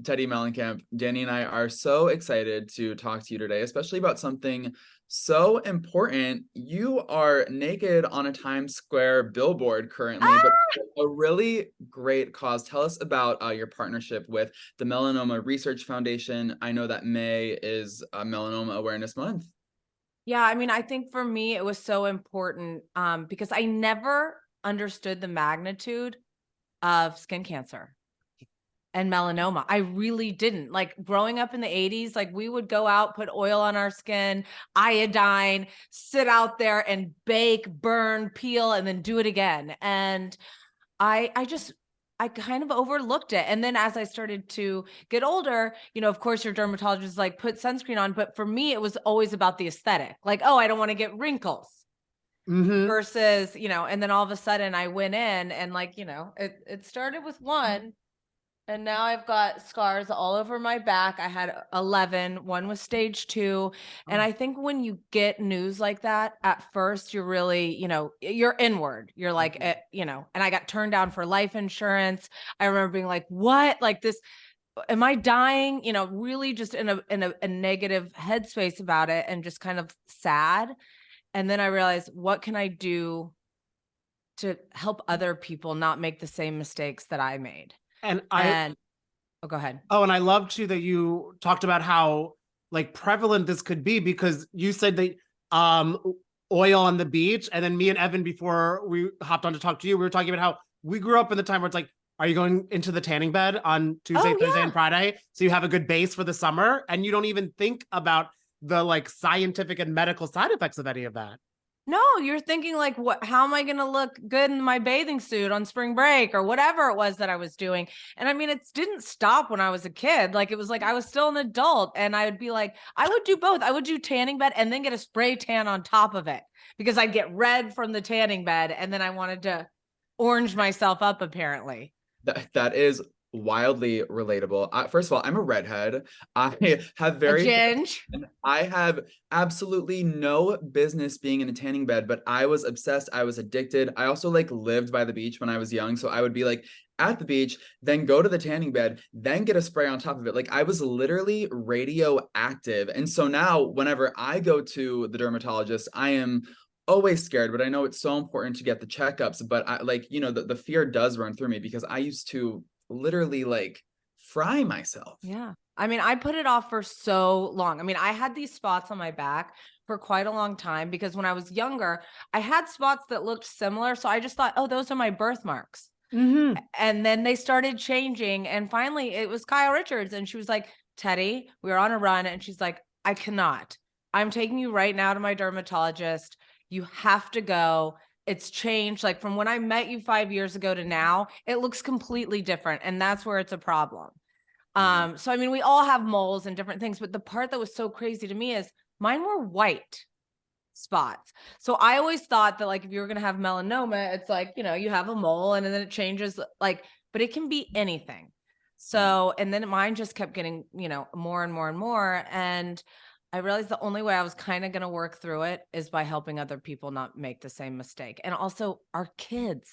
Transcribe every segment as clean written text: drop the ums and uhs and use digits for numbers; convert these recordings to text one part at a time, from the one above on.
Teddi Mellencamp. Danny and I are so excited to talk to you today, especially about something so important. You are naked on a Times Square billboard currently, but a really great cause. Tell us about your partnership with the Melanoma Research Foundation. I know that May is Melanoma Awareness Month. Yeah, I mean, I think for me, it was so important because I never understood the magnitude of skin cancer and melanoma. I really didn't. Like growing up in the 80s, like we would go out, put oil on our skin, iodine, sit out there and bake, burn, peel, and then do it again. And I kind of overlooked it. And then as I started to get older, of course your dermatologist is like, put sunscreen on. But for me, it was always about the aesthetic. Like, oh, I don't want to get wrinkles. Versus, and then all of a sudden I went in and it started with one. And now I've got scars all over my back. I had 11, one was stage 2. And I think when you get news like that, at first you're really, you're inward. You're like, and I got turned down for life insurance. I remember being like, what? Like this, am I dying? Really just in a negative headspace about it and just kind of sad. And then I realized, what can I do to help other people not make the same mistakes that I made? Oh, go ahead. Oh, and I love too that you talked about how like prevalent this could be, because you said that oil on the beach, and then me and Evan, before we hopped on to talk to you, we were talking about how we grew up in the time where it's like, are you going into the tanning bed on Tuesday, Thursday, and Friday? So you have a good base for the summer, and you don't even think about the like scientific and medical side effects of any of that. No, you're thinking like, how am I going to look good in my bathing suit on spring break or whatever it was that I was doing? And I mean, it didn't stop when I was a kid. Like, it was like, I was still an adult and I would be like, I would do both. I would do tanning bed and then get a spray tan on top of it because I'd get red from the tanning bed. And then I wanted to orange myself up, apparently. That is wildly relatable. First of all, I'm a redhead. I have I have absolutely no business being in a tanning bed, but I was obsessed. I was addicted. I also lived by the beach when I was young. So I would be at the beach, then go to the tanning bed, then get a spray on top of it. Like I was literally radioactive. And so now whenever I go to the dermatologist, I am always scared, but I know it's so important to get the checkups. But the fear does run through me because I used to literally fry myself. Yeah. I mean, I put it off for so long. I mean, I had these spots on my back for quite a long time because when I was younger, I had spots that looked similar. So I just thought, oh, those are my birthmarks. And then they started changing. And finally it was Kyle Richards. And she was like, Teddi, we were on a run. And she's like, I cannot. I'm taking you right now to my dermatologist. You have to go. It's changed. Like from when I met you 5 years ago to now, it looks completely different. And that's where it's a problem. So, I mean, we all have moles and different things, but the part that was so crazy to me is mine were white spots. So I always thought that if you were going to have melanoma, it's you have a mole and then it changes but it can be anything. So, and then mine just kept getting, more and more and more. And I realized the only way I was kind of going to work through it is by helping other people not make the same mistake. And also our kids,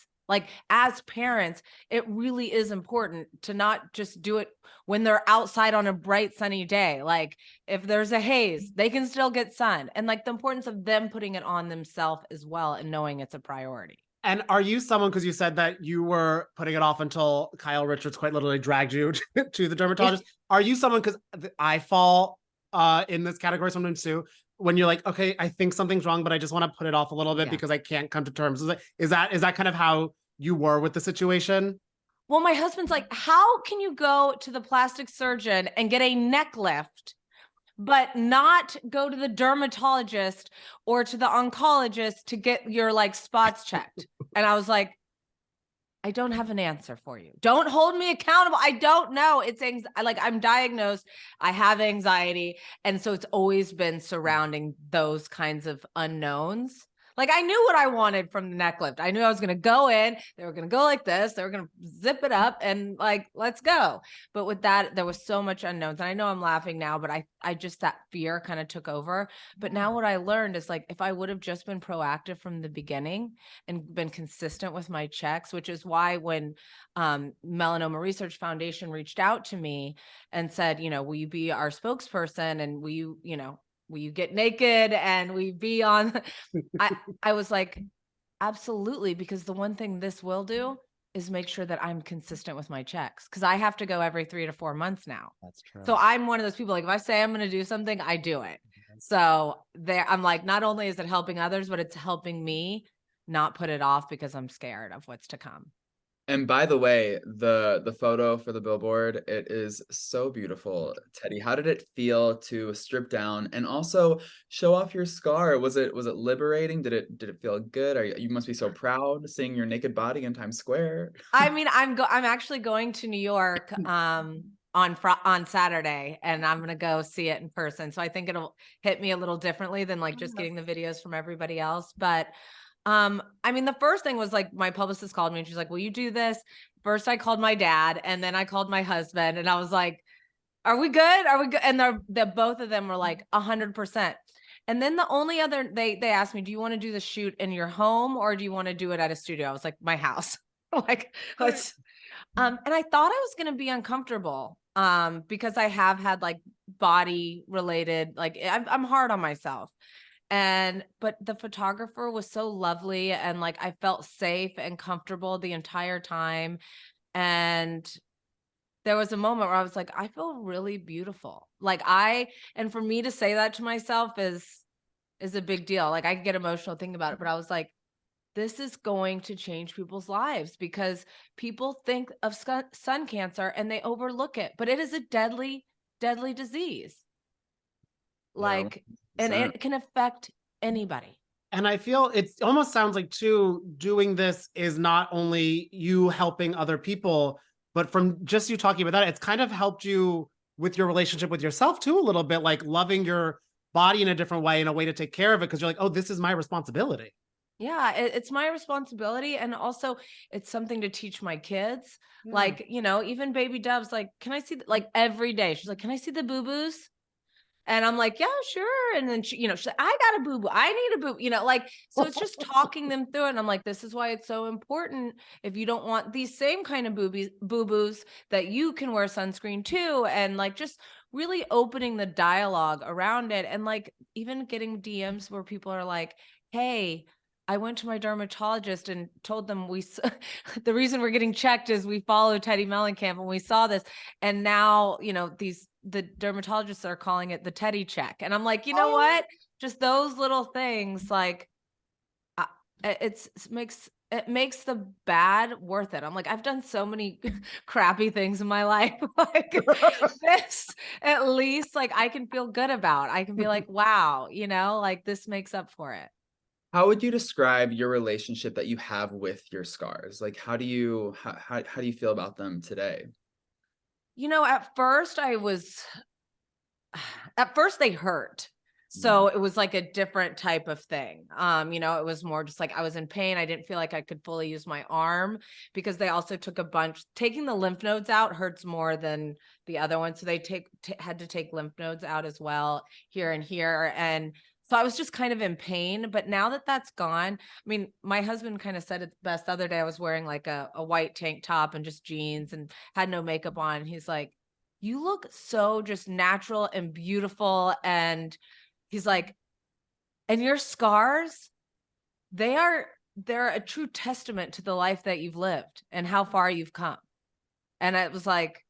as parents, it really is important to not just do it when they're outside on a bright sunny day. If there's a haze, they can still get sun. And the importance of them putting it on themselves as well and knowing it's a priority. And are you someone, because you said that you were putting it off until Kyle Richards quite literally dragged you to the dermatologist. Are you someone, because I fall in this category sometimes too, when you're like, okay, I think something's wrong, but I just want to put it off a little bit because I can't come to terms. Is that kind of how you were with the situation? Well, my husband's like, how can you go to the plastic surgeon and get a neck lift, but not go to the dermatologist or to the oncologist to get your spots checked? And I was like, I don't have an answer for you. Don't hold me accountable. I don't know. It's I'm diagnosed. I have anxiety. And so it's always been surrounding those kinds of unknowns. Like I knew what I wanted from the neck lift. I knew I was going to go in, they were going to go like this, they were going to zip it up and like, let's go. But with that, there was so much unknowns. And I know I'm laughing now, but I just, that fear kind of took over. But now what I learned is like, if I would have just been proactive from the beginning and been consistent with my checks, which is why when Melanoma Research Foundation reached out to me and said, you know, will you be our spokesperson and will you get naked and we be on, I was like, absolutely. Because the one thing this will do is make sure that I'm consistent with my checks. Cause I have to go every 3 to 4 months now. That's true. So I'm one of those people, like if I say I'm going to do something, I do it. So there, I'm like, not only is it helping others, but it's helping me not put it off because I'm scared of what's to come. And by the way, the photo for the billboard, it is so beautiful. Teddi, how did it feel to strip down and also show off your scar? Was it liberating? Did it feel good? You must be so proud seeing your naked body in Times Square. I mean, I'm actually going to New York on Saturday, and I'm gonna go see it in person. So I think it'll hit me a little differently than like just getting the videos from everybody else. But I mean, the first thing was like my publicist called me and she's like, will you do this? First I called my dad and then I called my husband and I was like, are we good? Are we good? And they're both of them were like 100%. And then the only other, they asked me, do you want to do the shoot in your home or do you want to do it at a studio? I was like, my house. Like, let's, and I thought I was going to be uncomfortable because I have had like body related, like I'm hard on myself. But the photographer was so lovely and like I felt safe and comfortable the entire time. And there was a moment where I was like, I feel really beautiful. And for me to say that to myself is a big deal. Like I get emotional thinking about it, but I was like, this is going to change people's lives because people think of sun cancer and they overlook it, but it is a deadly, deadly disease. Like, and it can affect anybody. And I feel it almost sounds like too, doing this is not only you helping other people, but from just you talking about that, it's kind of helped you with your relationship with yourself too, a little bit, like loving your body in a different way, in a way to take care of it. Cause you're like, oh, this is my responsibility. Yeah, it's my responsibility. And also it's something to teach my kids. Yeah. Like, you know, even baby Dove's like, can I see, like every day she's like, can I see the boo-boos? And I'm like, yeah, sure. And then she, you know, she's like, I got a boo-boo. I need a boo, you know, like, so it's just talking them through it. And I'm like, this is why it's so important. If you don't want these same kind of boo-boos that you can wear sunscreen too. And like, just really opening the dialogue around it. And like, even getting DMs where people are like, hey, I went to my dermatologist and told them the reason we're getting checked is we follow Teddi Mellencamp and we saw this. And now, you know, the dermatologists are calling it the Teddi check. And I'm like, you know what? Just those little things, like it makes the bad worth it. I'm like, I've done so many crappy things in my life. Like this, at least like I can feel good about. I can be like, wow, you know, like this makes up for it. How would you describe your relationship that you have with your scars? Like, how do you feel about them today? You know, at first they hurt. So it was like a different type of thing. You know, it was more just like I was in pain. I didn't feel like I could fully use my arm because they also took taking the lymph nodes out hurts more than the other one. So they had to take lymph nodes out as well here and here. And so I was just kind of in pain, but now that that's gone, I mean, my husband kind of said it best the other day. I was wearing like a white tank top and just jeans and had no makeup on. He's like, you look so just natural and beautiful. And he's like, and your scars, they're a true testament to the life that you've lived and how far you've come. And it was like,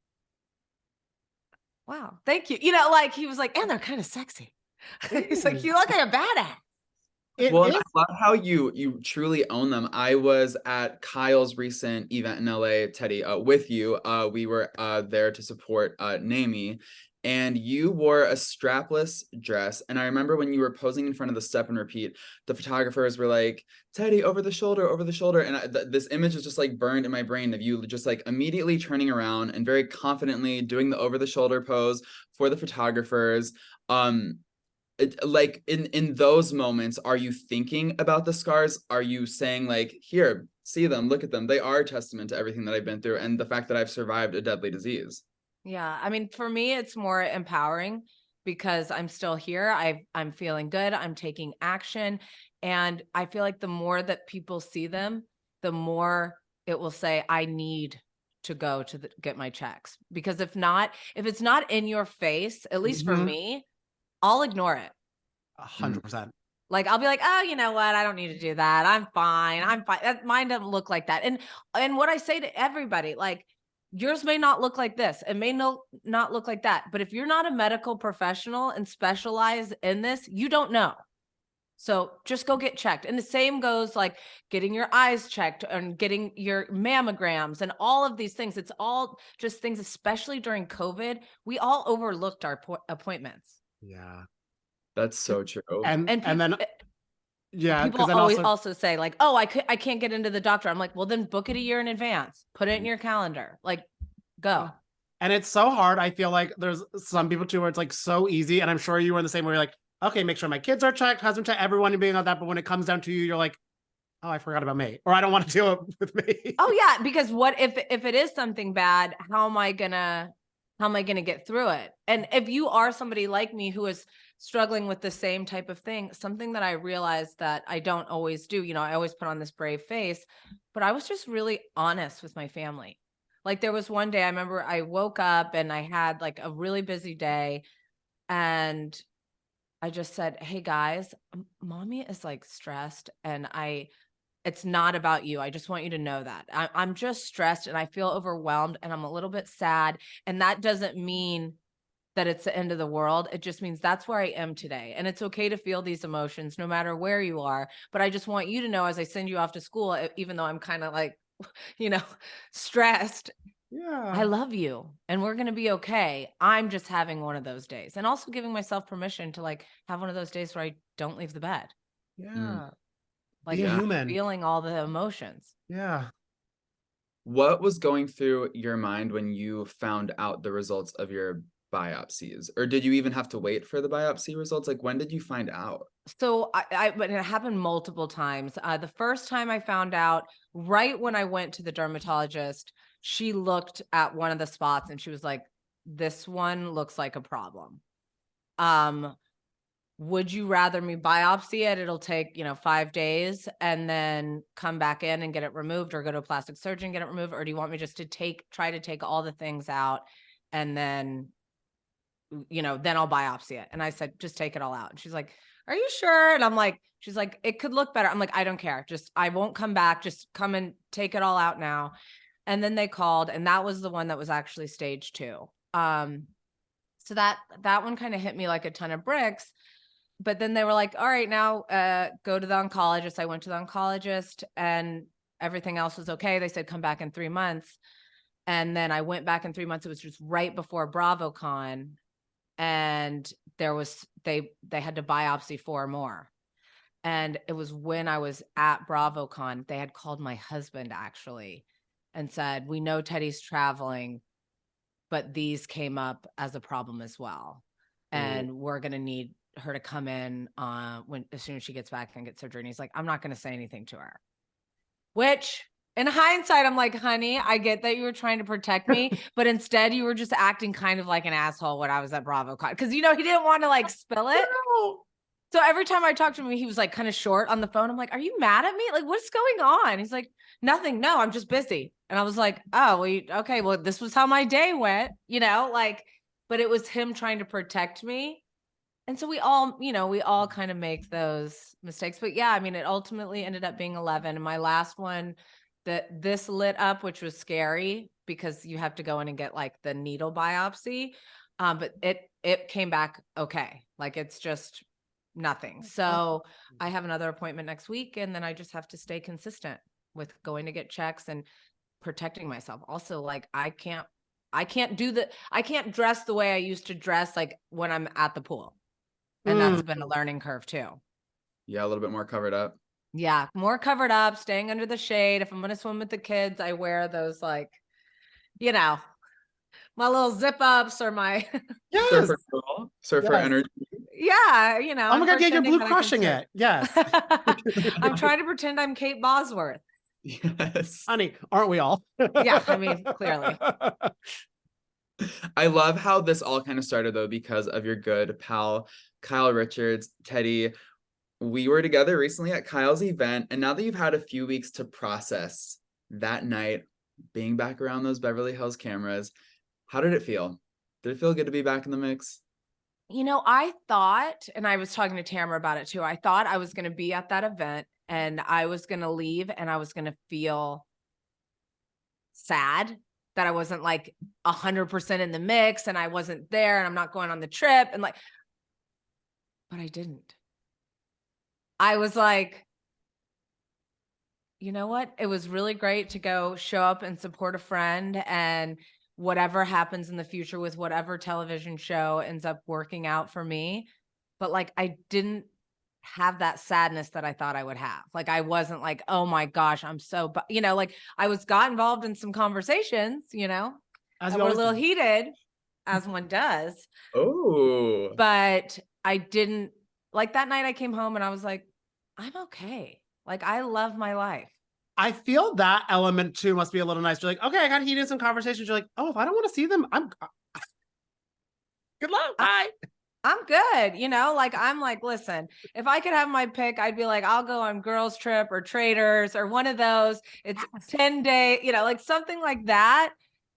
wow, thank you. You know, like he was like, and they're kind of sexy. He's like, you look like a badass. Well, I love how you truly own them. I was at Kyle's recent event in LA, Teddi, with you. We were there to support NAMI, and you wore a strapless dress. And I remember when you were posing in front of the step and repeat, the photographers were like, Teddi, over the shoulder. And this image is just like burned in my brain of you just like immediately turning around and very confidently doing the over the shoulder pose for the photographers. like in those moments, are you thinking about the scars? Are you saying like, here, see them, look at them. They are a testament to everything that I've been through and the fact that I've survived a deadly disease. Yeah. I mean, for me, it's more empowering because I'm still here. I'm feeling good. I'm taking action. And I feel like the more that people see them, the more it will say, I need to go to get my checks. Because if it's not in your face, at least for me, I'll ignore it. 100%. Like, I'll be like, oh, you know what? I don't need to do that. I'm fine. I'm fine. Mine doesn't look like that. And what I say to everybody, like, yours may not look like this. It may not look like that. But if you're not a medical professional and specialize in this, you don't know. So just go get checked. And the same goes like getting your eyes checked and getting your mammograms and all of these things. It's all just things, especially during COVID, we all overlooked our appointments. Yeah. That's so true. And then yeah, people always also say like, oh, I can't get into the doctor. I'm like, well, then book it a year in advance. Put it in your calendar. Like, go. And it's so hard. I feel like there's some people too where it's like so easy. And I'm sure you were in the same way. You're like, okay, make sure my kids are checked, husband checked, everyone being on that. But when it comes down to you, you're like, oh, I forgot about me, or I don't want to deal with me. Oh yeah, because what if it is something bad? How am I gonna get through it? And if you are somebody like me who is struggling with the same type of thing, something that I realized that I don't always do, I always put on this brave face, but I was just really honest with my family. Like there was one day I remember I woke up and I had like a really busy day and I just said, hey guys, mommy is like stressed and it's not about you. I just want you to know that I'm just stressed and I feel overwhelmed and I'm a little bit sad. And that doesn't mean that it's the end of the world. It just means that's where I am today. And it's okay to feel these emotions no matter where you are. But I just want you to know as I send you off to school, even though I'm kind of like, stressed. Yeah. I love you and we're going to be okay. I'm just having one of those days and also giving myself permission to like have one of those days where I don't leave the bed. Yeah. Like human. feeling all the emotions. Yeah. What was going through your mind when you found out the results of your biopsies? Or did you even have to wait for the biopsy results? Like when did you find out? So but it happened multiple times. The first time I found out, right when I went to the dermatologist, she looked at one of the spots and she was like, this one looks like a problem. Would you rather me biopsy it? It'll take, 5 days and then come back in and get it removed or go to a plastic surgeon, get it removed? Or do you want me just to try to take all the things out and then, then I'll biopsy it? And I said, just take it all out. And she's like, are you sure? And I'm like, she's like, it could look better. I'm like, I don't care. I won't come back. Just come and take it all out now. And then they called and that was the one that was actually stage 2. So that one kind of hit me like a ton of bricks. But then they were like, all right, now go to the oncologist. I went to the oncologist and everything else was okay. They said, come back in 3 months. And then I went back in 3 months. It was just right before BravoCon. And they had to biopsy 4 more. And it was when I was at BravoCon, they had called my husband actually and said, we know Teddi's traveling, but these came up as a problem as well. And we're going to need her to come in as soon as she gets back and get surgery. And he's like, I'm not going to say anything to her, which in hindsight, I'm like, honey, I get that you were trying to protect me, but instead you were just acting kind of like an asshole when I was at BravoCon. Because, he didn't want to like spill it. So every time I talked to him, he was like kind of short on the phone. I'm like, are you mad at me? Like, what's going on? He's like, nothing. No, I'm just busy. And I was like, oh, well, okay. Well, this was how my day went, but it was him trying to protect me. And so we all kind of make those mistakes. But yeah, I mean, it ultimately ended up being 11. And my last one this lit up, which was scary because you have to go in and get like the needle biopsy. But it came back okay. Like it's just nothing. So I have another appointment next week and then I just have to stay consistent with going to get checks and protecting myself. Also, like I can't dress the way I used to dress like when I'm at the pool. And that's been a learning curve too. Yeah, a little bit more covered up. Yeah, more covered up, staying under the shade. If I'm going to swim with the kids, I wear those like, my little zip ups or my surfer energy. Yeah, you know. Oh my God, yeah, you're blue crushing it. Yes. I'm trying to pretend I'm Kate Bosworth. Yes. Honey, aren't we all? Yeah, I mean, clearly. I love how this all kind of started though, because of your good pal, Kyle Richards. Teddi, we were together recently at Kyle's event, and now that you've had a few weeks to process that night, being back around those Beverly Hills cameras, how did it feel? Did it feel good to be back in the mix? You know, I thought, and I was talking to Tamra about it too, I thought I was going to be at that event and I was going to leave and I was going to feel sad that I wasn't like 100% in the mix and I wasn't there and I'm not going on the trip and like, but I didn't. I was like, you know what? It was really great to go show up and support a friend, and whatever happens in the future with whatever television show ends up working out for me. But like, I didn't have that sadness that I thought I would have. Like, I wasn't like, oh my gosh, I'm so, you know, like got involved in some conversations, you know, and we're a little heated, as one does. Oh, but I didn't, like, that night I came home and I was like, I'm okay. Like, I love my life. I feel that element too must be a little nice. You're like, okay, I got heated in some conversations. You're like, oh, if I don't want to see them, I'm good luck. Bye. I'm good. You know, like, I'm like, listen, if I could have my pick, I'd be like, I'll go on Girls Trip or Traders or one of those. It's 10-day, you know, like something like that,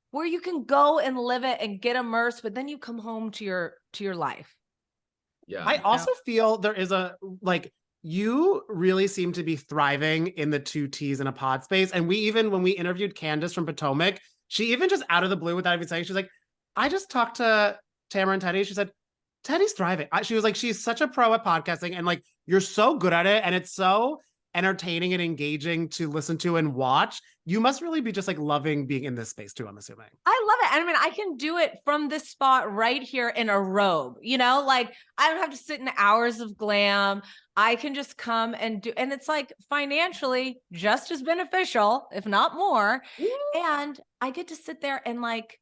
where you can go and live it and get immersed, but then you come home to your life. Yeah. I also feel there is a, like, you really seem to be thriving in the 2 T's in a pod space. And when we interviewed Candace from Potomac, she even just out of the blue, without even saying, she's like, I just talked to Tamra and Teddi. She said, Teddi's thriving. She was like, she's such a pro at podcasting and like, you're so good at it. And it's so entertaining and engaging to listen to and watch. You must really be just like loving being in this space too, I'm assuming. I love it. I mean, I can do it from this spot right here in a rhobh, you know, like, I don't have to sit in hours of glam. I can just come and do, and it's like financially just as beneficial, if not more. And I get to sit there and like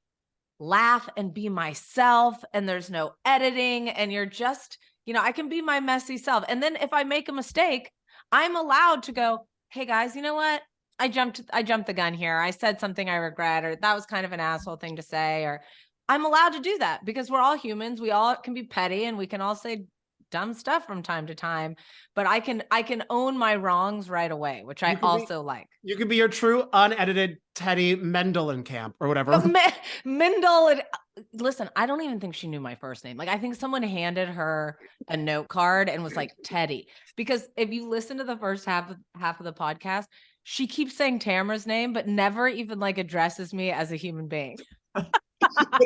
laugh and be myself, and there's no editing, and you're just, you know, I can be my messy self. And then if I make a mistake, I'm allowed to go, hey guys, you know what? I jumped the gun here. I said something I regret, or that was kind of an asshole thing to say, or I'm allowed to do that because we're all humans. We all can be petty and we can all say dumb stuff from time to time, but I can own my wrongs right away, which I also like. You could be your true unedited Teddi Mellencamp or whatever. Mendel, listen, I don't even think she knew my first name. Like, I think someone handed her a note card and was like, Teddi, because if you listen to the first half of the podcast, she keeps saying Tamra's name, but never even like addresses me as a human being. But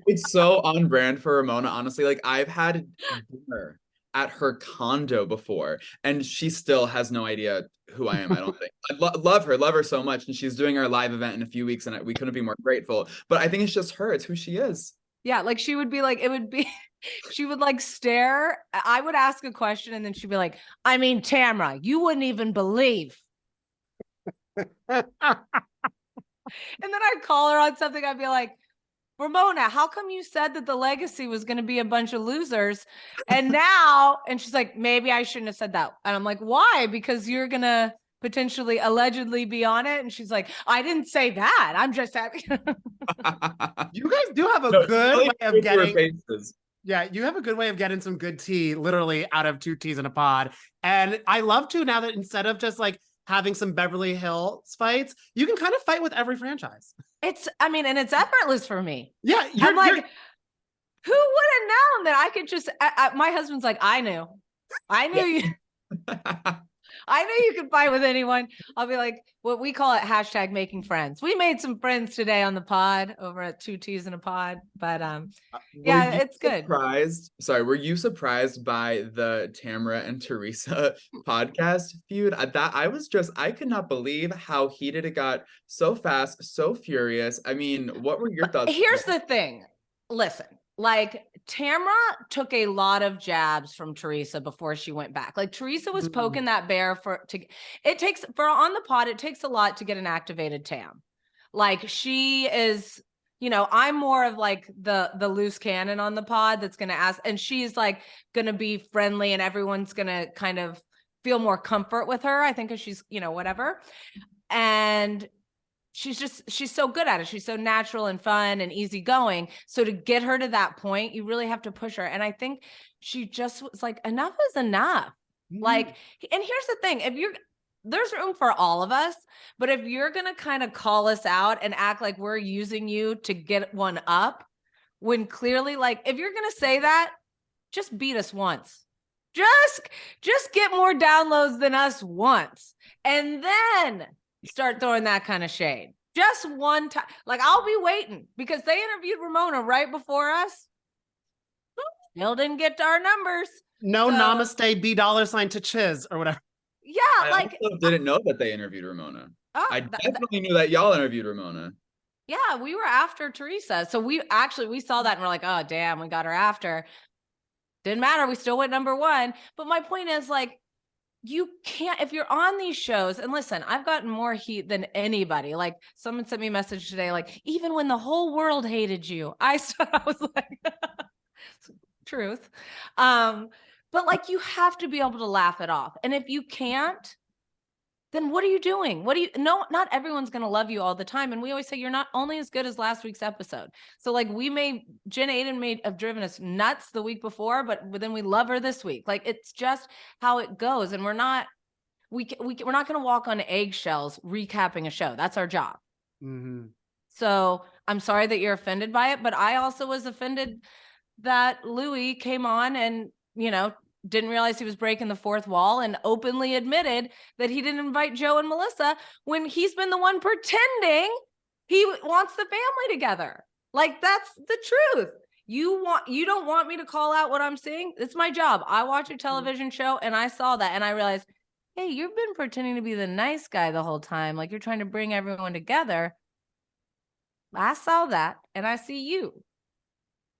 it's so on brand for Ramona, honestly. Like, I've had dinner at her condo before, and she still has no idea who I am. I don't think. I love her so much, and she's doing our live event in a few weeks, and we couldn't be more grateful. But I think it's just her; it's who she is. Yeah, like, she would be like, it would be, she would like stare. I would ask a question, and then she'd be like, I mean, Tamra, you wouldn't even believe. And then I'd call her on something. I'd be like, Ramona, how come you said that the legacy was going to be a bunch of losers? And now, and she's like, maybe I shouldn't have said that. And I'm like, why? Because you're going to potentially allegedly be on it. And she's like, I didn't say that. I'm just happy. You guys do have a good way of getting. Yeah, you have a good way of getting some good tea, literally out of 2 T's in a pod. And I love to now that instead of just like having some Beverly Hills fights, you can kind of fight with every franchise. I mean, and it's effortless for me. Yeah. I'm like, who would have known that I could just, my husband's like, I knew you. I knew you could fight with anyone. I'll be like, what we call it, hashtag making friends. We made some friends today on the pod over at 2 T's in a pod, but yeah, it's good. Were you surprised by the Tamra and Teresa podcast feud? I could not believe how heated it got so fast, so furious. I mean, what were your thoughts? Here's the thing. Listen, like, Tamra took a lot of jabs from Teresa before she went back. Like, Teresa was poking that bear it takes a lot to get an activated Tam. Like, she is you know, I'm more of like the loose cannon on the pod that's going to ask, and she's like going to be friendly and everyone's going to kind of feel more comfort with her, I think, because she's, you know, whatever. And she's so good at it. She's so natural and fun and easygoing. So to get her to that point, you really have to push her. And I think she just was like, enough is enough. Like, and here's the thing, there's room for all of us, but if you're going to kind of call us out and act like we're using you to get one up, when clearly, like, if you're going to say that, just beat us once. Just get more downloads than us once. And then start throwing that kind of shade. Just one time. Like, I'll be waiting, because they interviewed Ramona right before us. Still didn't get to our numbers. No, so, namaste $$ to Chiz or whatever. Yeah, I also didn't know that they interviewed Ramona. I definitely knew that y'all interviewed Ramona. Yeah, we were after Teresa. So we saw that and we're like, oh, damn, we got her after. Didn't matter. We still went number one. But my point is, like, you can't, if you're on these shows, and listen, I've gotten more heat than anybody. Like, someone sent me a message today, like, even when the whole world hated you, I was like, truth. But like, you have to be able to laugh it off. And if you can't, then what are you doing? Not everyone's going to love you all the time. And we always say, you're not only as good as last week's episode. So like, Jen Aiden may have driven us nuts the week before, but then we love her this week. Like, it's just how it goes. And we're not going to walk on eggshells recapping a show. That's our job. Mm-hmm. So I'm sorry that you're offended by it, but I also was offended that Louis came on and, you know, didn't realize he was breaking the fourth wall and openly admitted that he didn't invite Joe and Melissa when he's been the one pretending he wants the family together. Like, that's the truth. You don't want me to call out what I'm seeing? It's my job. I watch a television show and I saw that and I realized, hey, you've been pretending to be the nice guy the whole time. Like, you're trying to bring everyone together. I saw that and I see you.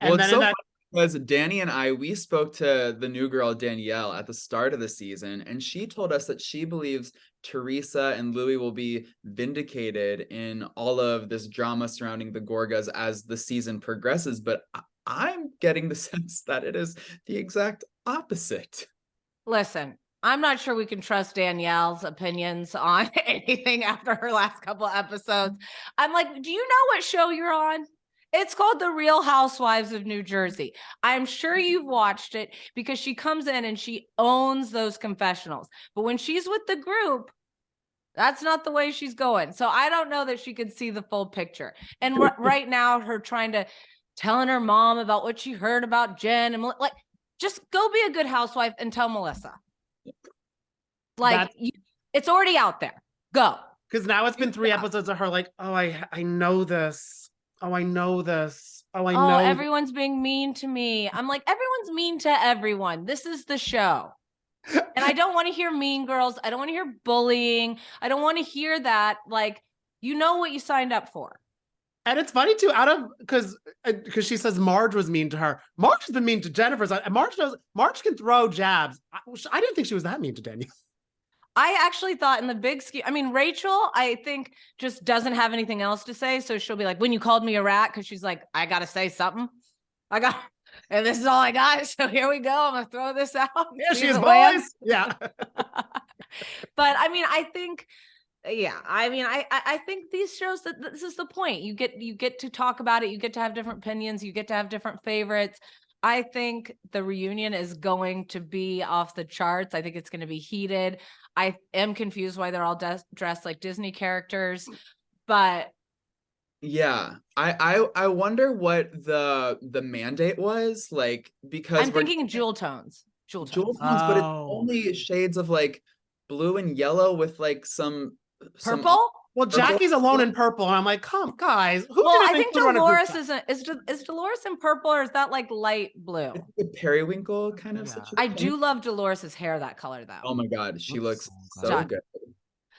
Well, and it's so funny because Danny and we spoke to the new girl, Danielle, at the start of the season, and she told us that she believes Teresa and Louis will be vindicated in all of this drama surrounding the Gorgas as the season progresses. But I'm getting the sense that it is the exact opposite. Listen, I'm not sure we can trust Danielle's opinions on anything after her last couple episodes. I'm like, do you know what show you're on? It's called The Real Housewives of New Jersey. I'm sure you've watched it because she comes in and she owns those confessionals. But when she's with the group, that's not the way she's going. So I don't know that she could see the full picture. And right now, her telling her mom about what she heard about Jen and like, just go be a good housewife and tell Melissa. Like, it's already out there. Go. Because now it's been 3 episodes of her like, oh, I know this. Oh, I know this. Oh, I know. Oh, everyone's being mean to me. I'm like, everyone's mean to everyone. This is the show. And I don't want to hear mean girls. I don't want to hear bullying. I don't want to hear that. Like, you know what you signed up for. And it's funny too, because she says Marge was mean to her. Marge has been mean to Jennifer. Marge can throw jabs. I didn't think she was that mean to Danielle. I actually thought in the big scheme, I mean, Rachel, I think just doesn't have anything else to say. So she'll be like, when you called me a rat, because she's like, I got to say something. And this is all I got. So here we go. I'm going to throw this out. Yeah, she's boys. Yeah. But I mean, I think, I think these shows, that this is the point. You get to talk about it. You get to have different opinions. You get to have different favorites. I think the reunion is going to be off the charts. I think it's going to be heated. I am confused why they're all dressed like Disney characters, but yeah, I wonder what the mandate was, like, because I'm thinking jewel tones, but it's only shades of like blue and yellow with like some purple. Well, Jackie's alone in purple, and I'm like, come, guys. I think Dolores is Dolores in purple, or is that like light blue? It's a periwinkle kind of situation. I do love Dolores's hair that color though. Oh my God, she looks so good.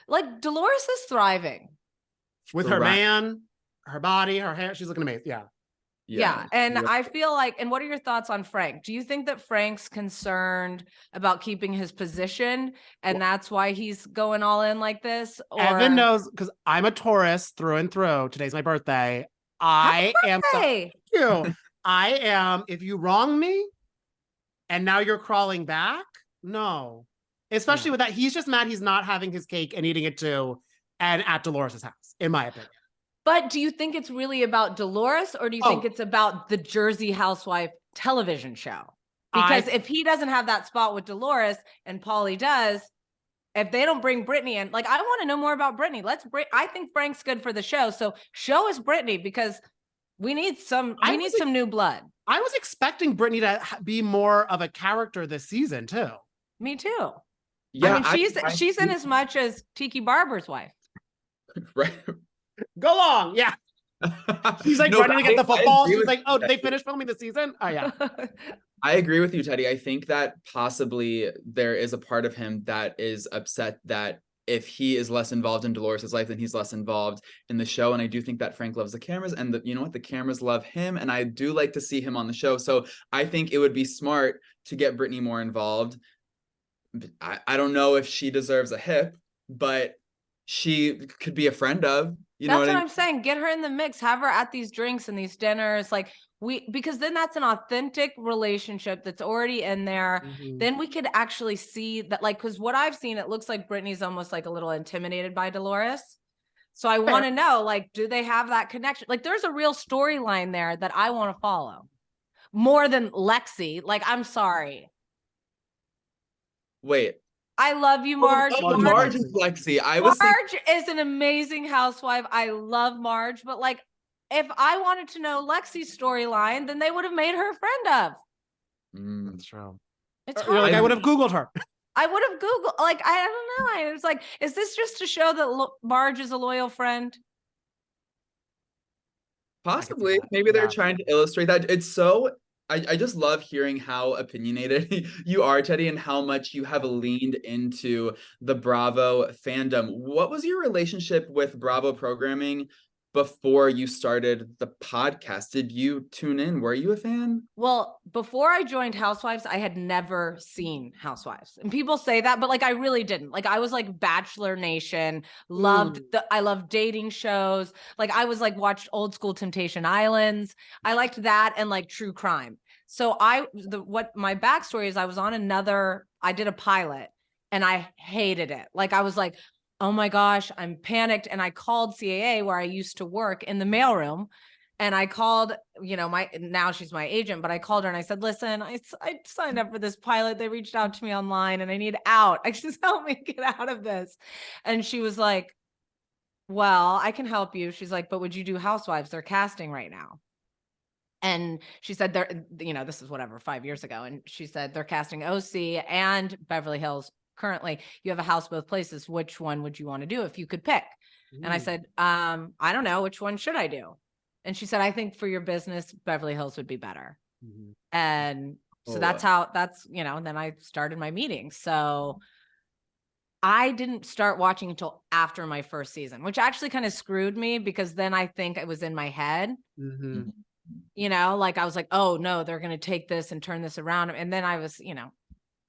Like, Dolores is thriving with her man, her body, her hair. She's looking amazing. Yeah. And I feel like, and what are your thoughts on Frank? Do you think that Frank's concerned about keeping his position and that's why he's going all in like this? Or... Evan knows, because I'm a Taurus through and through. Today's my birthday. I am thank you. I am, if you wrong me and now you're crawling back, no. Especially with that, he's just mad he's not having his cake and eating it too, and at Dolores' house, in my opinion. But do you think it's really about Dolores, or do you think it's about the Jersey Housewife television show? Because if he doesn't have that spot with Dolores and Paulie does, if they don't bring Brittany in, like, I want to know more about Brittany. I think Frank's good for the show. So show us Brittany, because we need some new blood. I was expecting Brittany to be more of a character this season too. Me too. Yeah, I mean, she's in as much as Tiki Barber's wife. Right. Go long, yeah. She's like running to get the football. She's like, oh, did they finish filming the season? Oh, yeah. I agree with you, Teddi. I think that possibly there is a part of him that is upset that if he is less involved in Dolores' life, then he's less involved in the show. And I do think that Frank loves the cameras, and you know what? The cameras love him. And I do like to see him on the show. So I think it would be smart to get Brittany more involved. I don't know if she deserves a hip, but she could be a friend of, That's what I'm saying. Get her in the mix, have her at these drinks and these dinners. Like, because then that's an authentic relationship that's already in there. Mm-hmm. Then we could actually see that, like, because what I've seen, it looks like Brittany's almost like a little intimidated by Dolores. So I want to know, like, do they have that connection? Like, there's a real storyline there that I want to follow more than Lexi. Like, I'm sorry. Wait. I love you, Marge. Marge is Lexi. Marge is an amazing housewife. I love Marge, but like, if I wanted to know Lexi's storyline, then they would have made her a friend of. That's true. It's hard. Like, I would have Googled her. I would have Googled. Like, I don't know. It's like, is this just to show that Marge is a loyal friend? Possibly. Maybe they're trying to illustrate that. It's so. I just love hearing how opinionated you are, Teddi, and how much you have leaned into the Bravo fandom. What was your relationship with Bravo programming before you started the podcast? Did you tune in? Were you a fan? Well, before I joined Housewives, I had never seen Housewives. And people say that, but like, I really didn't. Like, I was like Bachelor Nation, I loved dating shows. Like, I was like, watched old school Temptation Islands. I liked that and like true crime. So what my backstory is, I did a pilot and I hated it. Like, I was like, oh my gosh, I'm panicked. And I called CAA, where I used to work, in the mailroom. And I called, now she's my agent, but I called her and I said, listen, I signed up for this pilot. They reached out to me online and I need out. I just help me get out of this. And she was like, well, I can help you. She's like, but would you do Housewives? They're casting right now. And she said, this is 5 years ago. And she said, they're casting OC and Beverly Hills. Currently, you have a house both places. Which one would you want to do if you could pick? And I said, I don't know. Which one should I do? And she said, I think for your business, Beverly Hills would be better. Mm-hmm. And so then I started my meeting. So I didn't start watching until after my first season, which actually kind of screwed me, because then I think it was in my head. Mm-hmm. Like, I was like, oh no, they're going to take this and turn this around. And then I was,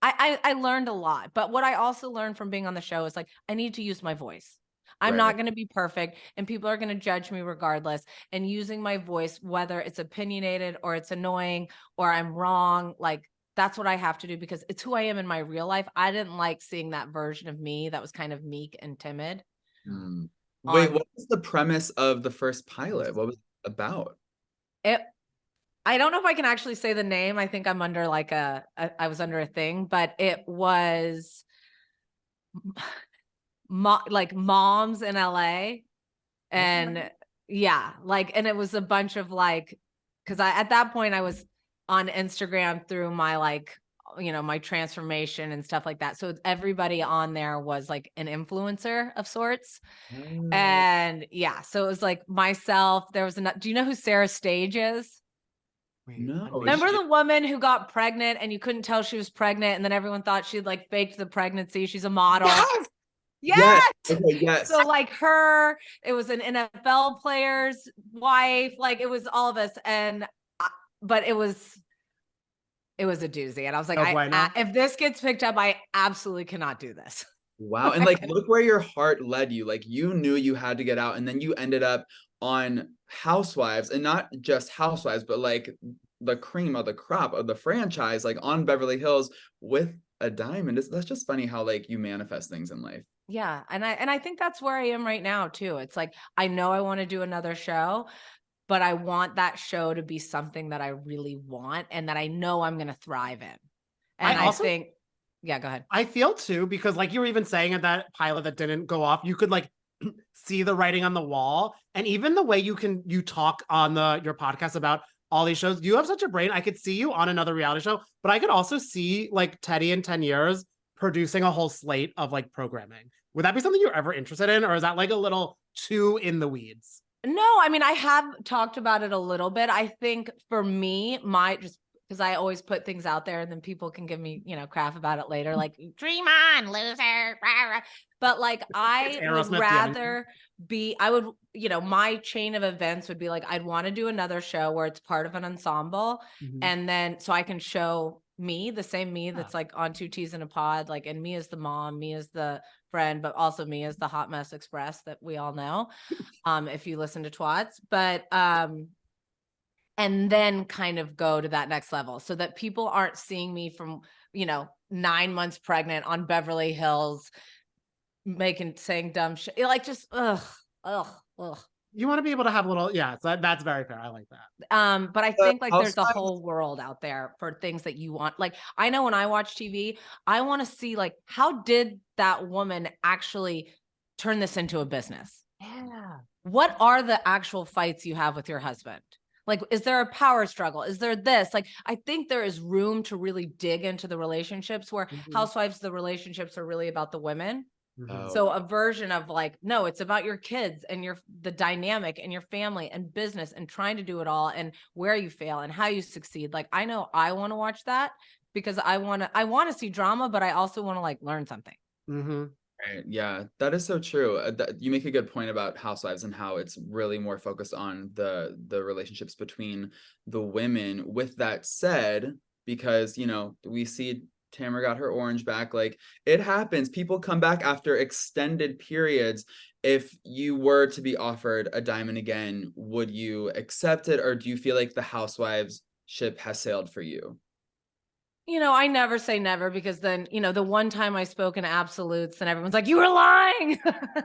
I learned a lot. But what I also learned from being on the show is, like, I need to use my voice. I'm not going to be perfect, and people are going to judge me regardless. And using my voice, whether it's opinionated or it's annoying or I'm wrong, like, that's what I have to do, because it's who I am in my real life. I didn't like seeing that version of me that was kind of meek and timid. Wait, what was the premise of the first pilot? What was it about? I don't know if I can actually say the name. I think I'm under I was under a thing, but it was like moms in LA. And and it was a bunch of because at that point I was on Instagram through my my transformation and stuff like that. So everybody on there was like an influencer of sorts. And so it was like myself. There was do you know who Sarah Stage is? No. Remember the woman who got pregnant and you couldn't tell she was pregnant, and then everyone thought she'd faked the pregnancy? She's a model. Yes. Okay, yes. So her, it was an NFL player's wife. It was all of us. But it was a doozy. And I was like, if this gets picked up, I absolutely cannot do this. Wow. And look where your heart led you. You knew you had to get out, and then you ended up on Housewives, and not just Housewives, but like the cream of the crop of the franchise, like on Beverly Hills with a diamond. That's just funny how like you manifest things in life. Yeah. And I think that's where I am right now too. It's like, I know I want to do another show, but I want that show to be something that I really want and that I know I'm going to thrive in. And I think, yeah, go ahead. I feel too, because like you were even saying at that pilot that didn't go off, you could like see the writing on the wall. And even the way you talk on your podcast about all these shows, you have such a brain. I could see you on another reality show, but I could also see like Teddi in 10 years producing a whole slate of like programming. Would that be something you're ever interested in? Or is that like a little too in the weeds? No, I mean, I have talked about it a little bit. I think for me, just because I always put things out there and then people can give me, crap about it later, like dream on, loser. But like, I would rather my chain of events would be like, I'd want to do another show where it's part of an ensemble. And then, so I can show me, the same me that's like on 2 T's in a pod, like, and me as the mom, me as the friend, but also me as the hot mess express that we all know. If you listen to Twats, but, and then kind of go to that next level so that people aren't seeing me from, 9 months pregnant on Beverly Hills, saying dumb shit. Like just, ugh. You want to be able to have a little, so that's very fair. I like that. But I think like there's a whole world out there for things that you want. Like, I know when I watch TV, I want to see like, how did that woman actually turn this into a business? Yeah. What are the actual fights you have with your husband? Like, is there a power struggle? Is there this? Like, I think there is room to really dig into the relationships where Housewives, the relationships are really about the women. So a version of like, no, it's about your kids and the dynamic and your family and business and trying to do it all and where you fail and how you succeed. Like, I know I want to watch that because I want to see drama, but I also want to like learn something. Right. Yeah, that is so true. You make a good point about Housewives and how it's really more focused on the relationships between the women. With that said, because we see Tamra got her orange back, like it happens. People come back after extended periods. If you were to be offered a diamond again, would you accept it, or do you feel like the Housewives ship has sailed for you? I never say never because then, the one time I spoke in absolutes and everyone's like, you were lying.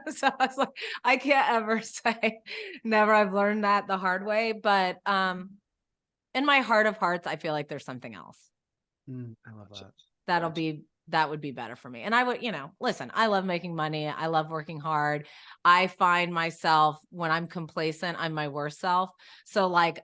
So I was like, I can't ever say never. I've learned that the hard way. But in my heart of hearts, I feel like there's something else. I love that. That would be better for me. And I would, listen, I love making money. I love working hard. I find myself when I'm complacent, I'm my worst self. So like,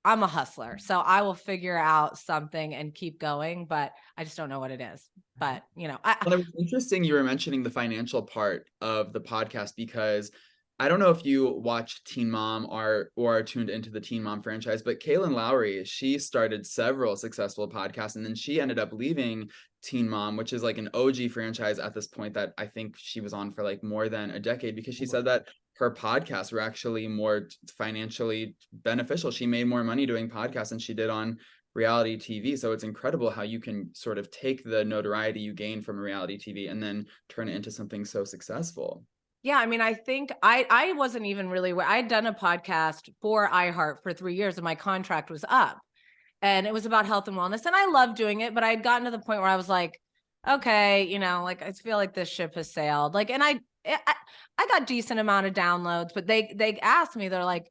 I'm a hustler, so I will figure out something and keep going, but I just don't know what it is. But, well, it was interesting you were mentioning the financial part of the podcast, because I don't know if you watch Teen Mom or are tuned into the Teen Mom franchise, but Kaylin Lowry, she started several successful podcasts, and then she ended up leaving Teen Mom, which is like an OG franchise at this point that I think she was on for like more than a decade, because she said that her podcasts were actually more financially beneficial. She made more money doing podcasts than she did on reality TV. So it's incredible how you can sort of take the notoriety you gain from reality TV and then turn it into something so successful. Yeah, I mean, I think I wasn't even really where I'd done a podcast for iHeart for 3 years and my contract was up. And it was about health and wellness. And I loved doing it, but I had gotten to the point where I was like, okay, like I feel like this ship has sailed. Like, and I got decent amount of downloads, but they asked me, they're like,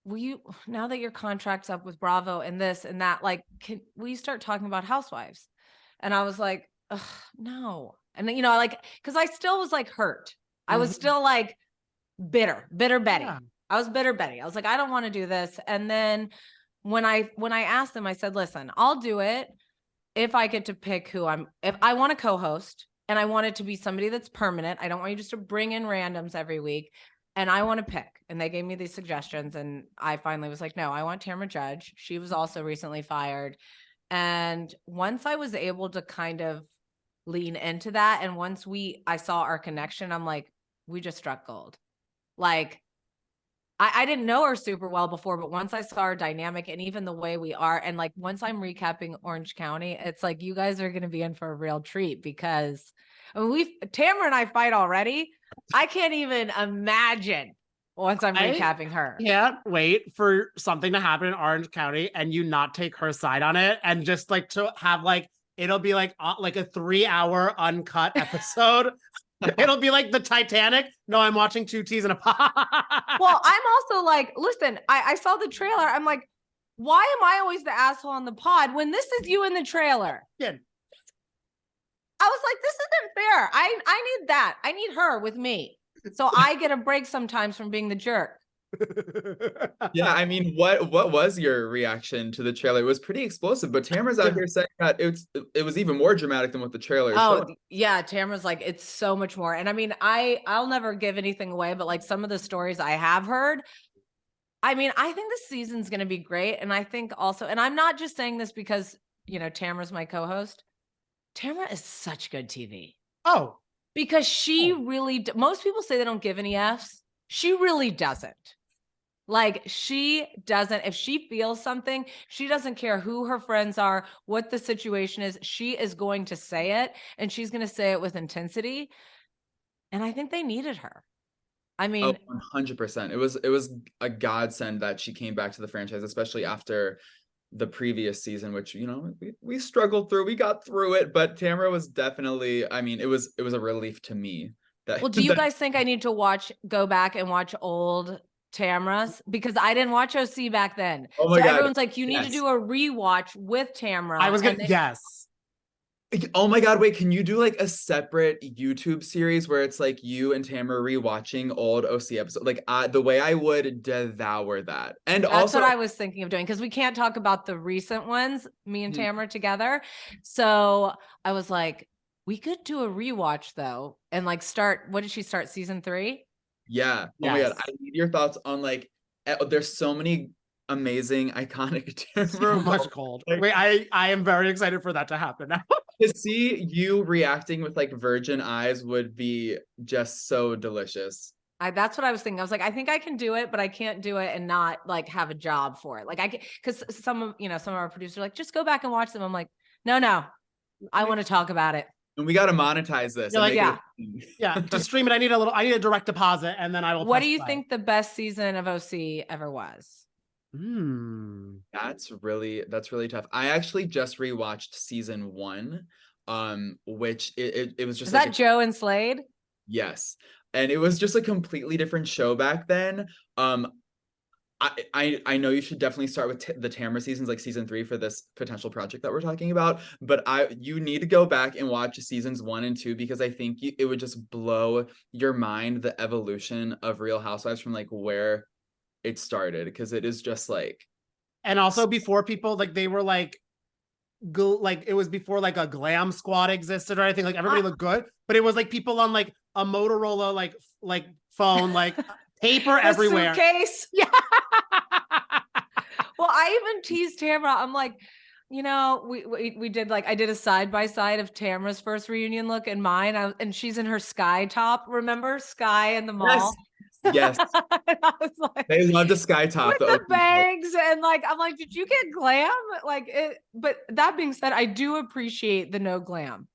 will you, now that your contract's up with Bravo and this and that, like, will you start talking about Housewives? And I was like, no. And then, cause I still was like hurt. I was still like bitter Betty. Yeah. I was bitter Betty. I was like, I don't want to do this. And then when I asked them, I said, listen, I'll do it if I get to pick if I want to co-host and I want it to be somebody that's permanent. I don't want you just to bring in randoms every week. And I want to pick. And they gave me these suggestions. And I finally was like, no, I want Tamra Judge. She was also recently fired. And once I was able to kind of lean into that, and once I saw our connection, I'm like, we just struck gold. Like, I didn't know her super well before, but once I saw her dynamic and even the way we are, and like once I'm recapping Orange County, it's like you guys are going to be in for a real treat, because Tamra and I fight already. I can't even imagine once I'm recapping her. Can't wait for something to happen in Orange County and you not take her side on it, and just like to have like, it'll be like a 3-hour uncut episode. It'll be like the Titanic. No, I'm watching 2 teas and a pot. Well, I'm also like, listen, I saw the trailer. I'm like, why am I always the asshole on the pod when this is you in the trailer? Yeah. I was like, this isn't fair. I need that. I need her with me. So I get a break sometimes from being the jerk. Yeah, I mean, what was your reaction to the trailer? It was pretty explosive, but Tamra's out here saying that it was even more dramatic than what the trailer showed. Yeah, Tamra's like, it's so much more. And I mean, I'll never give anything away, but like some of the stories I have heard, I mean, I think this season's going to be great. And I think also, and I'm not just saying this because, you know, Tamra's my co-host. Tamra is such good TV. Oh. Because she really, most people say they don't give any Fs. She really doesn't. Like, she doesn't, if she feels something, she doesn't care who her friends are, what the situation is. She is going to say it, and she's going to say it with intensity. And I think they needed her. I mean, 100%. It was a godsend that she came back to the franchise, especially after the previous season, which, you know, we struggled through. We got through it, but Tamra was definitely, I mean, it was a relief to me. Well, do you guys think I need to go back and watch old Tamra's? Because I didn't watch OC back then. Oh my God. Everyone's like, you need to do a rewatch with Tamra. I was gonna, yes. Oh my God, wait, can you do like a separate YouTube series where it's like you and Tamra rewatching old OC episodes? Like the way I would devour that. And that's also what I was thinking of doing, because we can't talk about the recent ones, me and Tamra together. So I was like, we could do a rewatch though, and like start, what did she start, season 3? Yeah. Yes. Oh my God, I need your thoughts on like, there's so many amazing, iconic So much gold. Wait, I am very excited for that to happen now. To see you reacting with like virgin eyes would be just so delicious. That's what I was thinking. I was like, I think I can do it, but I can't do it and not like have a job for it. Like I can, because some of our producers are like, just go back and watch them. I'm like, no, I want to talk about it. And we got to monetize this. Like, yeah, to stream it, I need a direct deposit, and then I will. What do you think the best season of OC ever was? That's really tough. I actually just rewatched season 1, which it was just Is like that Joe and Slade? Yes, and it was just a completely different show back then. I know you should definitely start with the Tamra seasons, like season 3 for this potential project that we're talking about. But you need to go back and watch seasons 1 and 2, because I think it would just blow your mind, the evolution of Real Housewives from like where it started, because it is just like. And also before people like they were like it was before like a glam squad existed or anything. Like everybody looked good, but it was like people on like a Motorola like phone, like paper everywhere. Suitcase. Yeah. Well, I even teased Tamra. I'm like, you know, we did like, I did a side-by-side of Tamra's first reunion look and mine. And she's in her Sky top. Remember Sky in the mall? Yes. I was like, they love the Sky top. With the bangs and like, I'm like, did you get glam? Like it, but that being said, I do appreciate the no glam.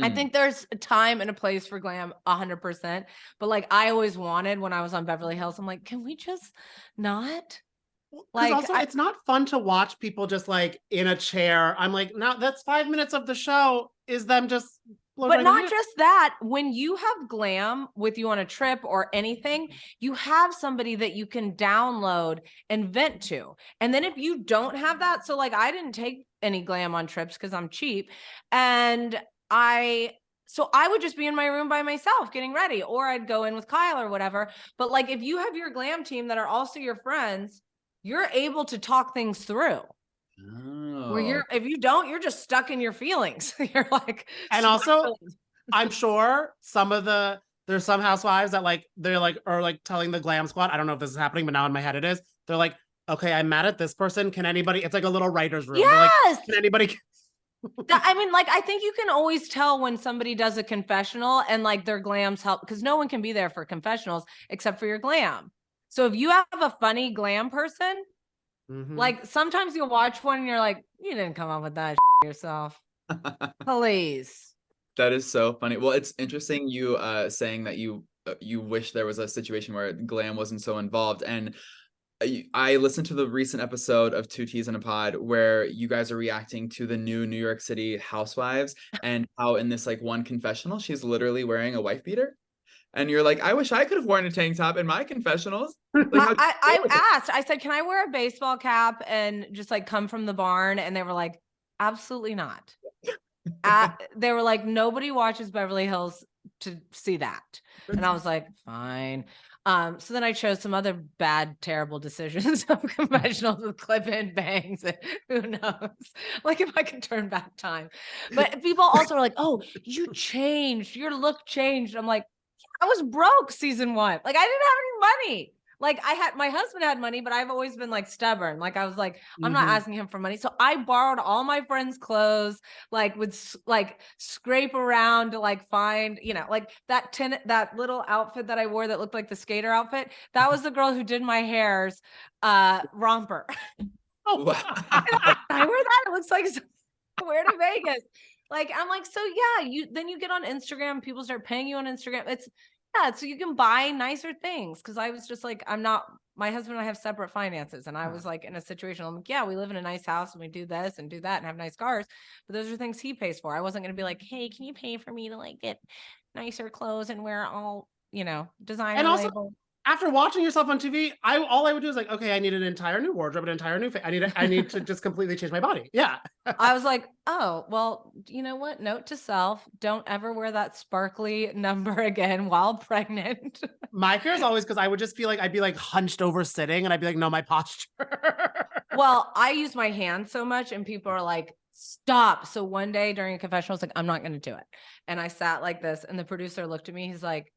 I think there's a time and a place for glam 100%. But like, I always wanted when I was on Beverly Hills, I'm like, can we just not? Like, also, it's not fun to watch people just like in a chair. I'm like, no, that's 5 minutes of the show is them just. But not just that, when you have glam with you on a trip or anything, you have somebody that you can download and vent to. And then if you don't have that, so like I didn't take any glam on trips because I'm cheap. And so I would just be in my room by myself getting ready, or I'd go in with Kyle or whatever. But like if you have your glam team that are also your friends, you're able to talk things through. Oh. Where if you don't, you're just stuck in your feelings. You're like, and also I'm sure there's some housewives that like they're like are like telling the glam squad, I don't know if this is happening, but now in my head it is. They're like, okay, I'm mad at this person. Can anybody? It's like a little writer's room. Yes. Like, can anybody? I mean, like, I think you can always tell when somebody does a confessional and like their glams help, because no one can be there for confessionals except for your glam. So if you have a funny glam person, like sometimes you'll watch one and you're like, you didn't come up with that yourself. Please. That is so funny. Well, it's interesting you saying that you you wish there was a situation where glam wasn't so involved. And I listened to the recent episode of Two Teas in a Pod where you guys are reacting to the new New York City Housewives and how in this like one confessional, she's literally wearing a wife beater. And you're like, I wish I could have worn a tank top in my confessionals. Like, I asked, I said, can I wear a baseball cap and just like come from the barn? And they were like, absolutely not. They were like, nobody watches Beverly Hills to see that. And I was like, fine. So then I chose some other bad, terrible decisions of confessionals with clip-in bangs. And who knows? Like if I could turn back time. But people also are like, oh, you changed. Your look changed. I'm like, I was broke season 1. Like I didn't have any money. Like my husband had money, but I've always been like stubborn. Like I was like, I'm not asking him for money. So I borrowed all my friends' clothes, like would like scrape around to like find, like that little outfit that I wore that looked like the skater outfit. That was the girl who did my hair's romper. Oh, wow. I wear that. It looks like I wear to Vegas. Like, I'm like, so yeah, then you get on Instagram, people start paying you on Instagram. So you can buy nicer things. Cause I was just like, my husband and I have separate finances. And I was like in a situation, I'm like, yeah, we live in a nice house and we do this and do that and have nice cars. But those are things he pays for. I wasn't going to be like, hey, can you pay for me to like get nicer clothes and wear all, designer and also, label. After watching yourself on TV, all I would do is like, okay, I need an entire new wardrobe, an entire new face. I need to just completely change my body. Yeah. I was like, oh, well, you know what? Note to self, don't ever wear that sparkly number again while pregnant. My fear is always because I would just feel like I'd be like hunched over sitting and I'd be like, no, my posture. Well, I use my hands so much and people are like, stop. So one day during a confessional, I was like, I'm not going to do it. And I sat like this and the producer looked at me. He's like,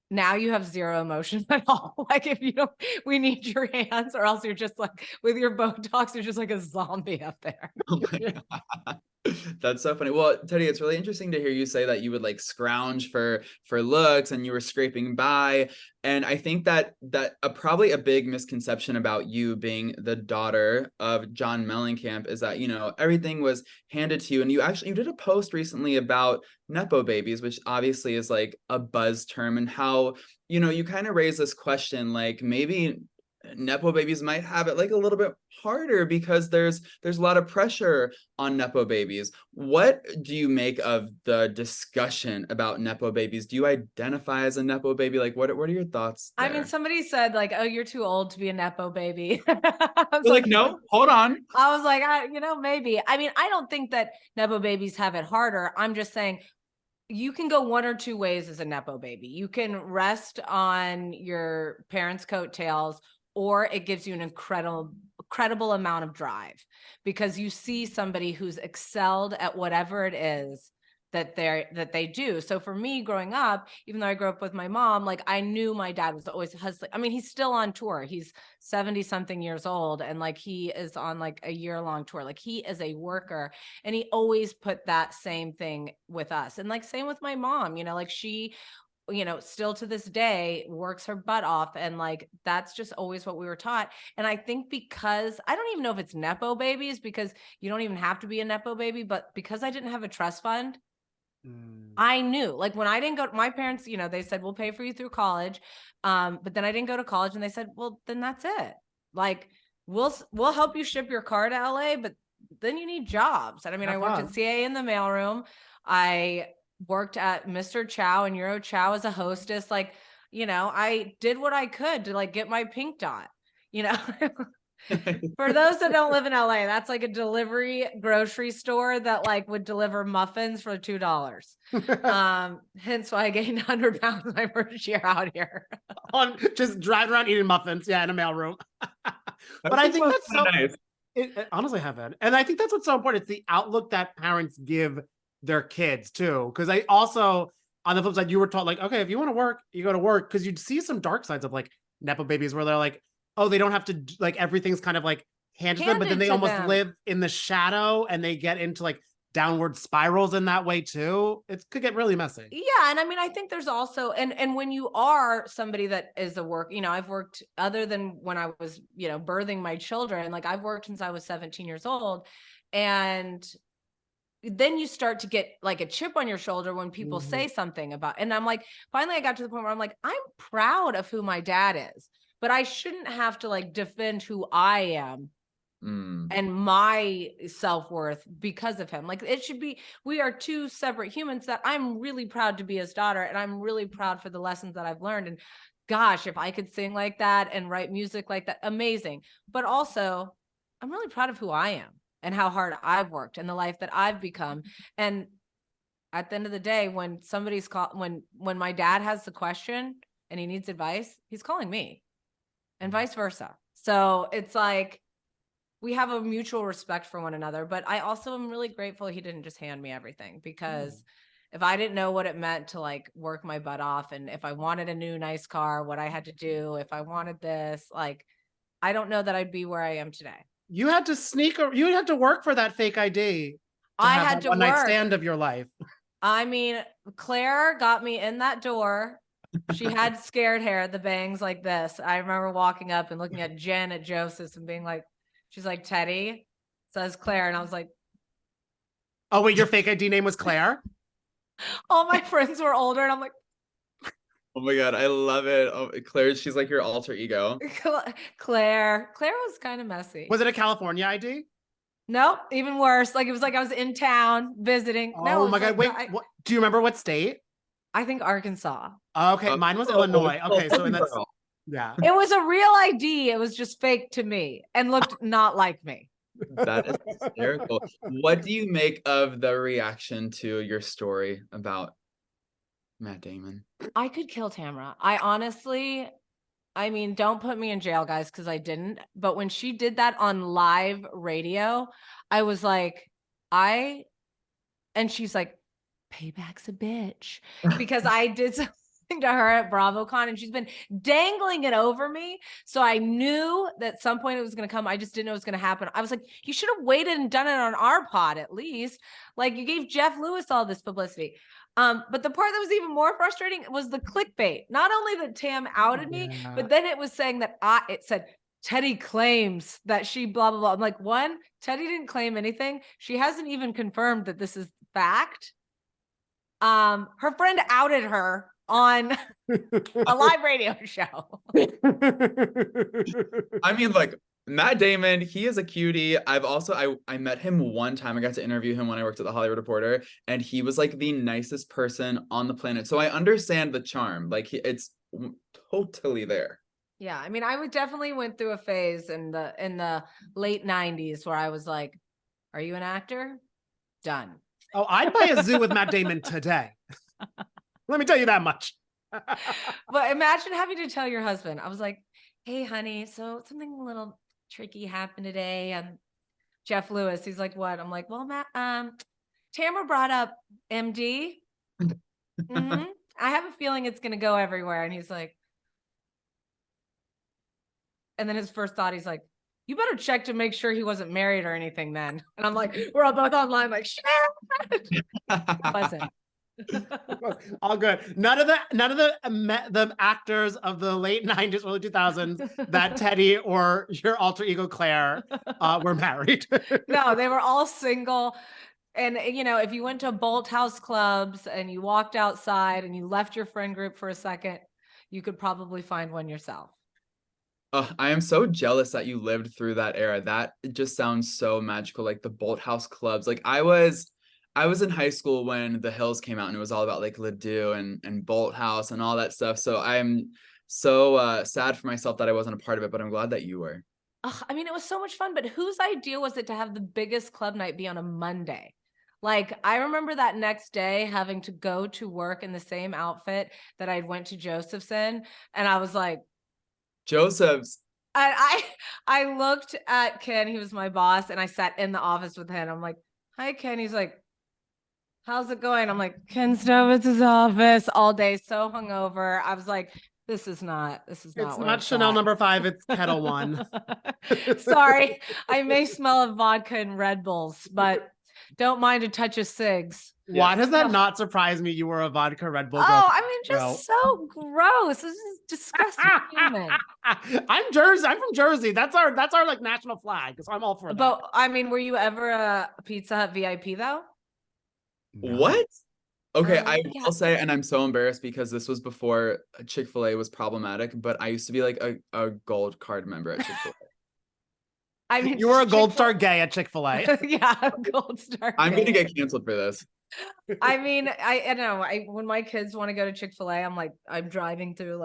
now you have zero emotion at all. Like if you don't, we need your hands or else you're just like with your Botox, you're just like a zombie up there. Oh my God. That's so funny. Well, Teddi, it's really interesting to hear you say that you would like scrounge for looks and you were scraping by. And I think that probably a big misconception about you being the daughter of John Mellencamp is that, everything was handed to you. And you did a post recently about Nepo babies, which obviously is like a buzz term, and how, you kind of raise this question, like maybe Nepo babies might have it like a little bit harder because there's a lot of pressure on Nepo babies. What do you make of the discussion about Nepo babies? Do you identify as a Nepo baby? Like what are your thoughts there? I mean, somebody said like, oh, you're too old to be a Nepo baby. I was like, no, hold on. I was like, maybe. I mean, I don't think that Nepo babies have it harder. I'm just saying you can go one or two ways as a Nepo baby. You can rest on your parents' coattails, or it gives you an incredible amount of drive because you see somebody who's excelled at whatever it is that they do. So for me growing up, even though I grew up with my mom, like I knew my dad was always hustling. I mean, he's still on tour. He's 70 something years old. And like, he is on like a year-long tour. Like he is a worker and he always put that same thing with us. And like, same with my mom, like she, still to this day works her butt off. And like, that's just always what we were taught. And I think because I don't even know if it's Nepo babies, because you don't even have to be a Nepo baby, but because I didn't have a trust fund, I knew like when I didn't go, my parents, they said, we'll pay for you through college. But then I didn't go to college and they said, well, then that's it. Like, we'll help you ship your car to LA, but then you need jobs. And I mean, I worked at CA in the mailroom. I worked at Mr. Chow and Euro Chow as a hostess. Like, I did what I could to like get my pink dot, For those that don't live in LA, that's like a delivery grocery store that like would deliver muffins for $2. Hence why I gained 100 pounds my first year out here. On just driving around eating muffins, in a mailroom. But I think that's so nice. Honestly, haven't. And I think that's what's so important. It's the outlook that parents give their kids too. Because I also, on the flip side, you were taught like, okay, if you want to work, you go to work. Because you'd see some dark sides of like Nepo babies where they're like, oh, they don't have to, like everything's kind of like handed to them, but then they almost live in the shadow and they get into like downward spirals in that way too. It could get really messy. Yeah. And I mean, I think there's also, and when you are somebody that is a work, I've worked other than when I was, birthing my children, like I've worked since I was 17 years old. And then you start to get like a chip on your shoulder when people say something about, and I'm like, finally I got to the point where I'm like, I'm proud of who my dad is, but I shouldn't have to like defend who I am and my self-worth because of him. Like it should be, we are two separate humans that I'm really proud to be his daughter. And I'm really proud for the lessons that I've learned. And gosh, if I could sing like that and write music like that, amazing. But also I'm really proud of who I am and how hard I've worked and the life that I've become. And at the end of the day, when somebody's when my dad has the question and he needs advice, he's calling me and vice versa. So it's like, we have a mutual respect for one another, but I also am really grateful he didn't just hand me everything, because if I didn't know what it meant to like work my butt off, and if I wanted a new nice car, what I had to do, if I wanted this, like, I don't know that I'd be where I am today. You had to you had to work for that fake ID. I had to one night stand of your life. I mean, Claire got me in that door. She had scared hair, the bangs like this. I remember walking up and looking at Jen at Joseph's and being like, she's like, Teddi, says Claire. And I was like, oh, wait, your fake ID name was Claire? All my friends were older. And I'm like, oh my God, I love it. Oh, Claire, she's like your alter ego. Claire was kind of messy. Was it a California ID? Nope, even worse. Like it was like I was in town visiting. Oh my God, wait, what, do you remember what state? I think Arkansas. Okay, mine was Illinois. Okay, so that's, yeah. It was a real ID. It was just fake to me and looked not like me. That is hysterical. What do you make of the reaction to your story about Matt Damon? I could kill Tamra. I honestly, I mean, don't put me in jail, guys, because I didn't. But when she did that on live radio, I was like, and she's like, payback's a bitch, because I did something to her at BravoCon and she's been dangling it over me. So I knew that at some point it was going to come. I just didn't know it was going to happen. I was like, you should have waited and done it on our pod at least. Like you gave Jeff Lewis all this publicity. But the part that was even more frustrating was the clickbait. Not only that Tam outed me, but then it was saying that it said, Teddi claims that she blah, blah, blah. I'm like, one, Teddi didn't claim anything. She hasn't even confirmed that this is fact. Her friend outed her on a live radio show. I mean, like Matt Damon, he is a cutie. I met him one time. I got to interview him when I worked at the Hollywood Reporter, and he was like the nicest person on the planet. So I understand the charm. Like it's totally there. Yeah, I mean, I definitely went through a phase in the late 90s where I was like, "Are you an actor? Done." Oh, I'd buy a zoo with Matt Damon today. Let me tell you that much. But imagine having to tell your husband. I was like, hey, honey, so something a little tricky happened today. And Jeff Lewis, he's like, what? I'm like, well, Matt, Tamra brought up MD. I have a feeling it's going to go everywhere. And he's like, and then his first thought, he's like, you better check to make sure he wasn't married or anything then. And I'm like, we're all both online, like, shit. Wasn't. All good. None of the actors of the late 90s, early 2000s that Teddi or your alter ego Claire were married. No, they were all single. And you know, if you went to Bolt House clubs and you walked outside and you left your friend group for a second, you could probably find one yourself. I am so jealous that you lived through that era. That just sounds so magical, like the Bolt House clubs. Like I was in high school when The Hills came out and it was all about like Ledoux and Bolt House and all that stuff. So I'm so sad for myself that I wasn't a part of it, but I'm glad that you were. I mean, it was so much fun, but whose idea was it to have the biggest club night be on a Monday? Like, I remember that next day having to go to work in the same outfit that I went to Joseph's in. And I was like, Joseph's. I looked at Ken, he was my boss, and I sat in the office with him. I'm like, hi, Ken. He's like, how's it going? I'm like, Ken Stovitz's office all day, so hungover. I was like, this is not. It's not Chanel No. 5. It's Kettle One. Sorry, I may smell of vodka and Red Bulls, but don't mind a touch of cigs. Why does that not surprise me? You were a vodka Red Bull girl. Oh, I mean, just so gross. This is disgusting. Human. I'm from Jersey. That's our like national flag. So I'm all for that. But I mean, were you ever a Pizza Hut VIP though? No. What? Okay, I Yeah. will say, and I'm so embarrassed because this was before Chick-fil-A was problematic, but I used to be like a gold card member at Chick-fil-A. I mean, You were a gold star gay at Chick-fil-A. Yeah, gold star. I'm gonna get canceled for this. I mean, I don't know. When my kids want to go to Chick-fil-A, I'm like, I'm driving through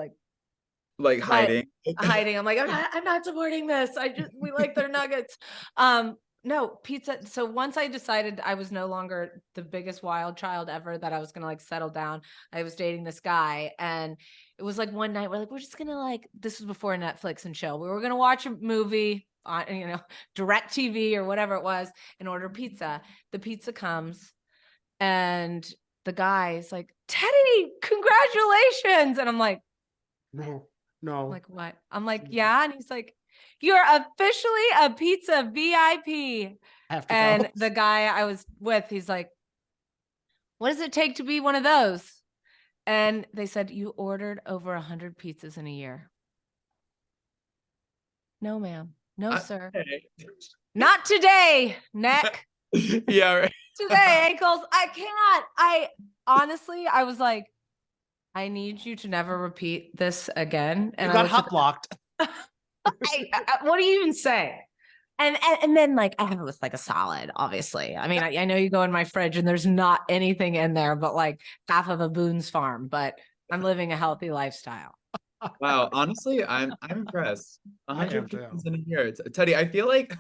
Like hiding. hiding. I'm like, I'm not supporting this. We like their nuggets. No, pizza. So once I decided I was no longer the biggest wild child ever, that I was gonna like settle down, I was dating this guy, and it was like one night we're just gonna this was before Netflix and chill. We were gonna watch a movie on Direct TV or whatever it was, and order pizza. The pizza comes, and the guy's like, Teddi, congratulations. And I'm like, No. I'm like, what? I'm like, yeah. And he's like, you're officially a pizza VIP. And the guy I was with, he's like, what does it take to be one of those? And they said, you ordered over 100 pizzas in a year. No, ma'am. No, sir. Not today, neck. Yeah, right. Today, ankles. I can't. Honestly, I was like, I need you to never repeat this again. And you got hot blocked. What do you even say? And then I have it with a solid, obviously. I mean, I know you go in my fridge and there's not anything in there but half of a Boone's Farm, but I'm living a healthy lifestyle. Wow, honestly, I'm impressed. 100 pizzas in a year. Teddi, I feel like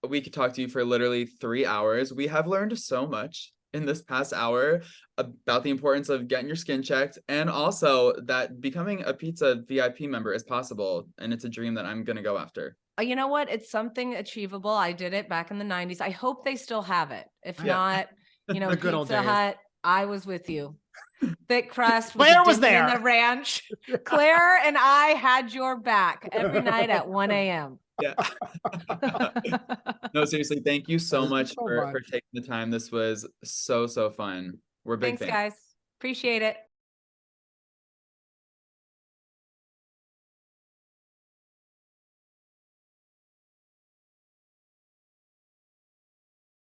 we could talk to you for literally 3 hours. We have learned so much in this past hour about the importance of getting your skin checked, and also that becoming a pizza VIP member is possible, and it's a dream that I'm gonna go after. You know what? It's something achievable. I did it back in the 90s. I hope they still have it. If not, the good old Pizza days. Hut, I was with you. Thick crust. Claire was there. In the ranch. Claire and I had your back every night at 1 a.m. Yeah. No, seriously, thank you so much for taking the time. This was so fun. We're big fans. Thanks, guys. Appreciate it.